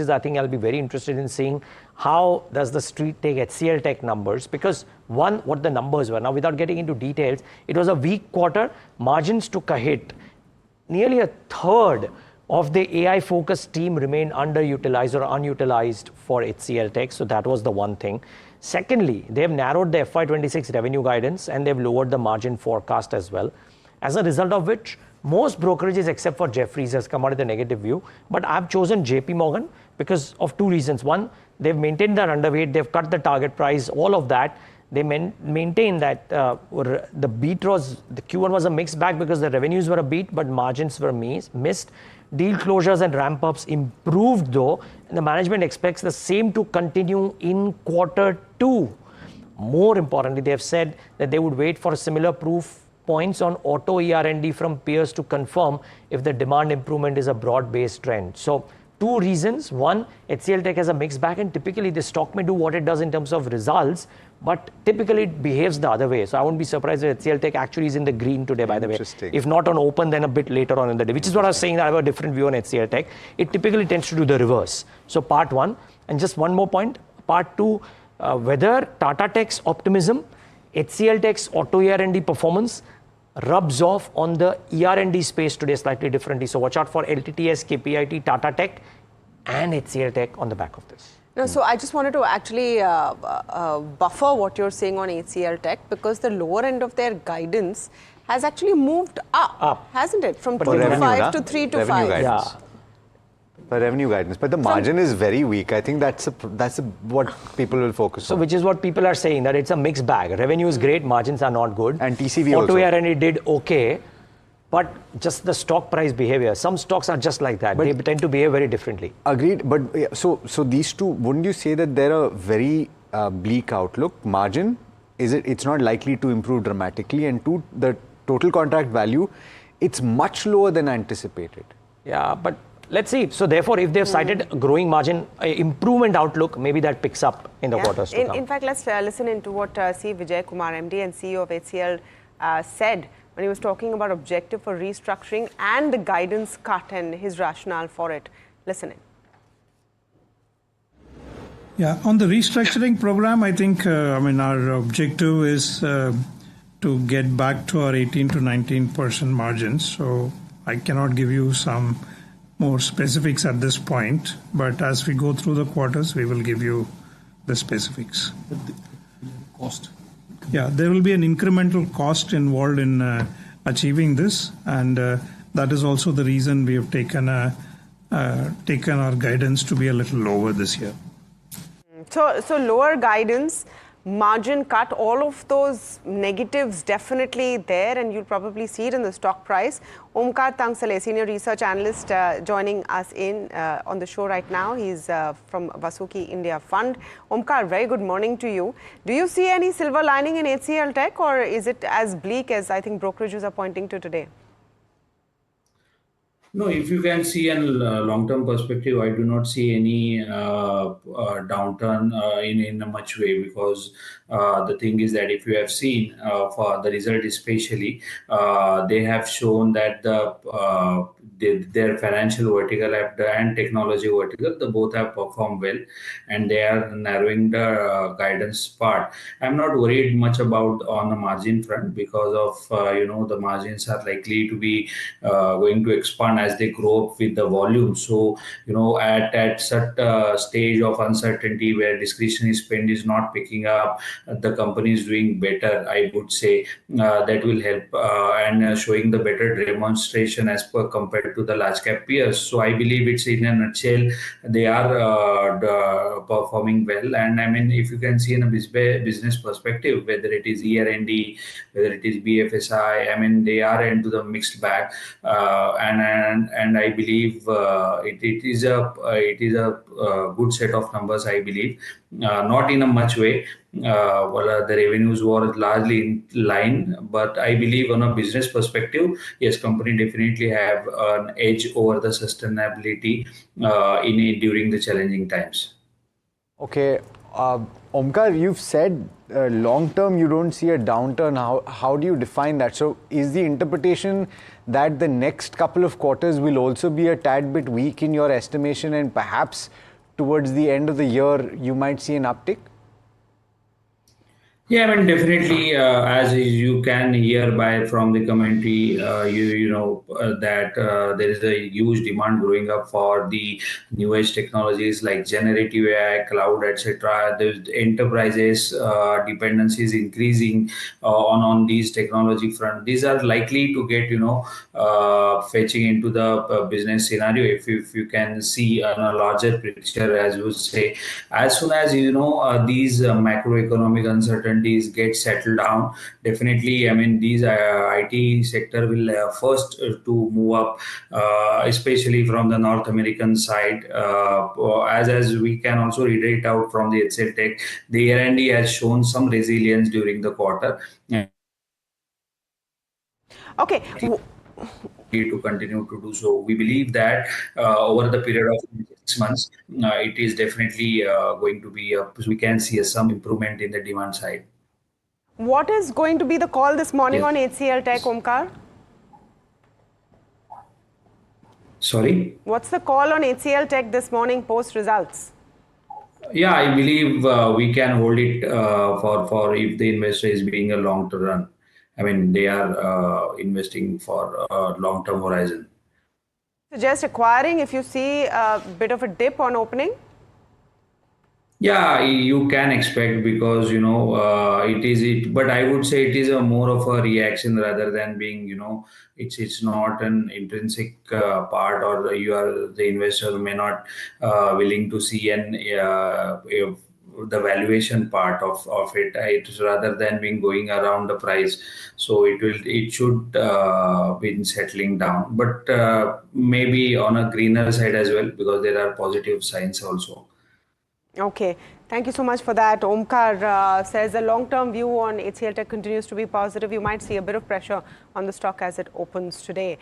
I think I'll be very interested in seeing how does the street take HCL Tech numbers, because one, what the numbers were. Now, without getting into details, it was a weak quarter. Margins took a hit. Nearly a third of the AI-focused team remained underutilized or unutilized for HCL Tech. So that was the one thing. Secondly, they have narrowed the FY26 revenue guidance and they've lowered the margin forecast as well. As a result of which, most brokerages except for Jefferies has come out with a negative view. But I've chosen JP Morgan because of two reasons. One, they've maintained their underweight, they've cut the target price, all of that. They maintain that the beat was, the Q1 was a mixed bag because the revenues were a beat, but margins were missed. Deal closures and ramp-ups improved though, and the management expects the same to continue in Q2. More importantly, they have said that they would wait for similar proof points on auto ER&D from peers to confirm if the demand improvement is a broad-based trend. So, two reasons. One, HCL Tech has a mixed bag, and typically the stock may do what it does in terms of results, but typically it behaves the other way. So I won't be surprised if HCL Tech actually is in the green today, by the way. If not on open, then a bit later on in the day, which is what I was saying, that I have a different view on HCL Tech. It typically tends to do the reverse. So part one, and just one more point, part two, whether Tata Tech's optimism, HCL Tech's auto ER&D performance rubs off on the ER&D space today slightly differently. So watch out for LTTS, KPIT, Tata Tech and HCL Tech on the back of this. No, so I just wanted to actually buffer what you're saying on HCL Tech, because the lower end of their guidance has actually moved up. Hasn't it? From 2 to 5 to 3 to 5. Guidance. Yeah. The revenue guidance, but the margin is very weak. I think that's what people will focus on. So which is what people are saying, that it's a mixed bag. Revenue is great, margins are not good. And TCV auto also. ER&D did okay, but just the stock price behavior. Some stocks are just like that. But they tend to behave very differently. Agreed. But so these two, wouldn't you say that they're a very bleak outlook? Margin, it's not likely to improve dramatically, and two, the total contract value, it's much lower than anticipated. Yeah, but let's see. So therefore, if they've cited a growing margin, improvement outlook, maybe that picks up in the quarters to come. In fact, let's listen into what C. Vijay Kumar, MD and CEO of HCL, said when he was talking about objective for restructuring and the guidance cut and his rationale for it. Listen in. Yeah, on the restructuring program, I think, our objective is to get back to our 18 to 19% margins. So I cannot give you some more specifics at this point, but as we go through the quarters, we will give you the specifics. Cost. Yeah, there will be an incremental cost involved in achieving this, and that is also the reason we have taken our guidance to be a little lower this year. So lower guidance, margin cut, all of those negatives definitely there, and you'll probably see it in the stock price. Omkar Tangsale, Senior Research Analyst, joining us on the show right now. He's from Vasuki India Fund. Omkar, very good morning to you. Do you see any silver lining in HCL Tech, or is it as bleak as I think brokerages are pointing to today? No, if you can see a long-term perspective, I do not see any downturn in a much way, because the thing is that if you have seen for the result especially, they have shown that their financial vertical and technology vertical, the both have performed well, and they are narrowing the guidance part. I'm not worried much about on the margin front, because of the margins are likely to be going to expand as they grow up with the volume. So at such stage of uncertainty where discretionary spend is not picking up, the company is doing better, I would say. That will help and showing the better demonstration as per compared to the large cap peers. So I believe it's in a nutshell, they are performing well. And I mean, if you can see in a business perspective, whether it is ER&D, whether it is BFSI, I mean, they are into the mixed bag, and I believe it is a good set of numbers. I believe not in a much way. The revenues were largely in line, but I believe on a business perspective, yes, company definitely have an edge over the sustainability during the challenging times. Okay, Omkar, you've said long term you don't see a downturn. How do you define that? So is the interpretation that the next couple of quarters will also be a tad bit weak in your estimation, and perhaps towards the end of the year, you might see an uptick? Yeah, I mean, definitely, as you can hear by from the commentary, you know that there is a huge demand growing up for the new age technologies like generative AI, cloud, etc. The enterprises dependency is increasing on these technology front. These are likely to get fetching into the business scenario if you can see on a larger picture, as you say, as soon as these macroeconomic uncertainties get settled down. Definitely, I mean, these IT sector will first to move up, especially from the North American side. As we can also read it out from the HCL Tech, the R&D has shown some resilience during the quarter. Okay. To continue to do so. We believe that over the period of 6 months, it is definitely going to be, we can see some improvement in the demand side. What is going to be the call this morning Yes. on HCL Tech, Omkar? Sorry? What's the call on HCL Tech this morning post results? Yeah, I believe we can hold it for if the investor is being a long term run. I mean, they are investing for a long term horizon. Suggest acquiring if you see a bit of a dip on opening? Yeah, you can expect because it is it, but I would say it is a more of a reaction rather than being it's not an intrinsic part, or you are the investor may not willing to see the valuation part of it. It's rather than being going around the price, so it should be settling down, but maybe on a greener side as well because there are positive signs also. Okay. Thank you so much for that. Omkar says the long-term view on HCL Tech continues to be positive. You might see a bit of pressure on the stock as it opens today.